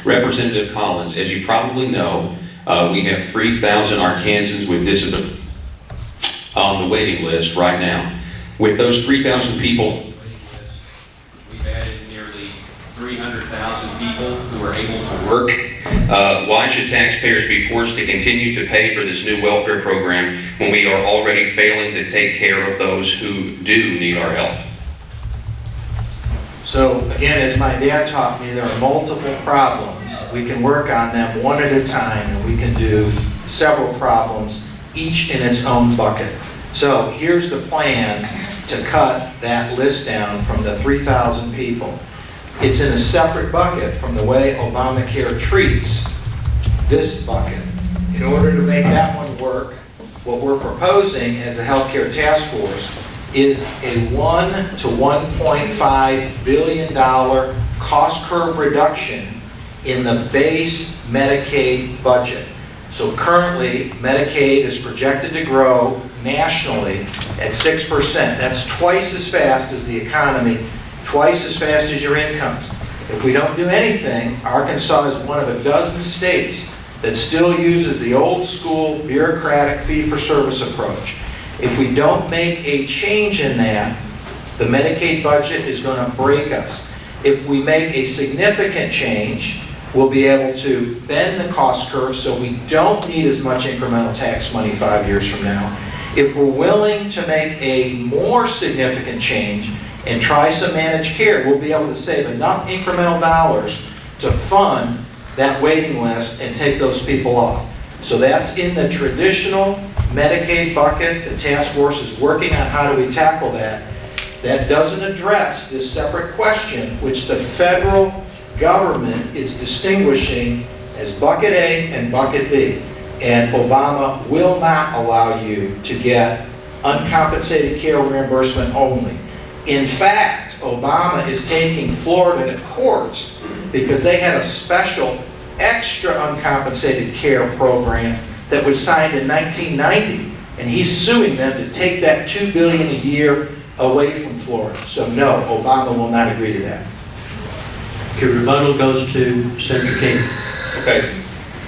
Representative Collins, as you probably know, we have 3,000 Arkansans with disabilities on the waiting list right now. With those 3,000 people, we've added nearly 300,000 people who are able to work. Why should taxpayers be forced to continue to pay for this new welfare program when we are already failing to take care of those who do need our help? So again, as my dad taught me, there are multiple problems. We can work on them one at a time, and we can do several problems, each in its own bucket. So here's the plan to cut that list down from the 3,000 people. It's in a separate bucket from the way Obamacare treats this bucket. In order to make that one work, what we're proposing as a healthcare task force is a $1 to $1.5 billion cost curve reduction in the base Medicaid budget. So currently, Medicaid is projected to grow nationally at 6%. That's twice as fast as the economy, twice as fast as your incomes. If we don't do anything, Arkansas is one of a dozen states that still uses the old school bureaucratic fee-for-service approach. If we don't make a change in that, the Medicaid budget is going to break us. If we make a significant change, we'll be able to bend the cost curve so we don't need as much incremental tax money 5 years from now. If we're willing to make a more significant change and try some managed care, we'll be able to save enough incremental dollars to fund that waiting list and take those people off. So that's in the traditional Medicaid bucket. The task force is working on how do we tackle that. That doesn't address this separate question, which the federal government is distinguishing as bucket A and bucket B. And Obama will not allow you to get uncompensated care reimbursement only. In fact, Obama is taking Florida to court because they had a special extra uncompensated care program that was signed in 1990, and he's suing them to take that $2 billion a year away from Florida. So no, Obama will not agree to that. Okay, rebuttal goes to Senator King. Okay,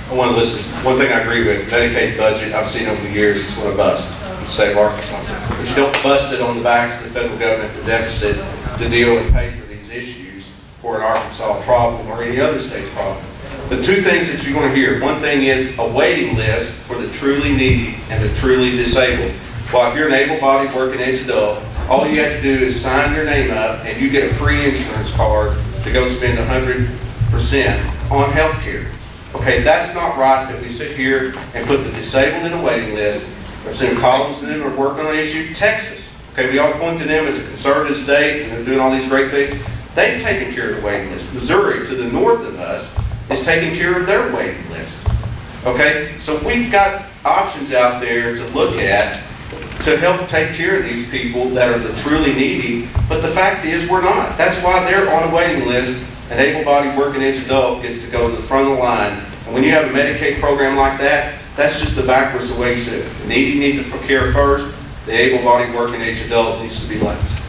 I want to listen. One thing I agree with, Medicaid budget, I've seen over the years, it's going to bust in the state of Arkansas. But you don't bust it on the backs of the federal government, the deficit, to deal and pay for these issues for an Arkansas problem or any other state's problem. The two things that you're going to hear, one thing is a waiting list for the truly needy and the truly disabled. Well, if you're an able-bodied working age adult, all you have to do is sign your name up and you get a free insurance card to go spend 100% on health care. Okay, that's not right that we sit here and put the disabled in a waiting list. Representative Collins and them are working on an issue. Texas, okay, we all point to them as a conservative state and they're doing all these great things. They've taken care of the waiting list. Missouri, to the north of us, is taking care of their waiting list. Okay, so we've got options out there to look at to help take care of these people that are the truly needy, but the fact is we're not. That's why they're on a waiting list. An able-bodied working age adult gets to go to the front of the line. And when you have a Medicaid program like that, that's just the backwards way to do it. The needy need the care first, the able-bodied working age adult needs to be last.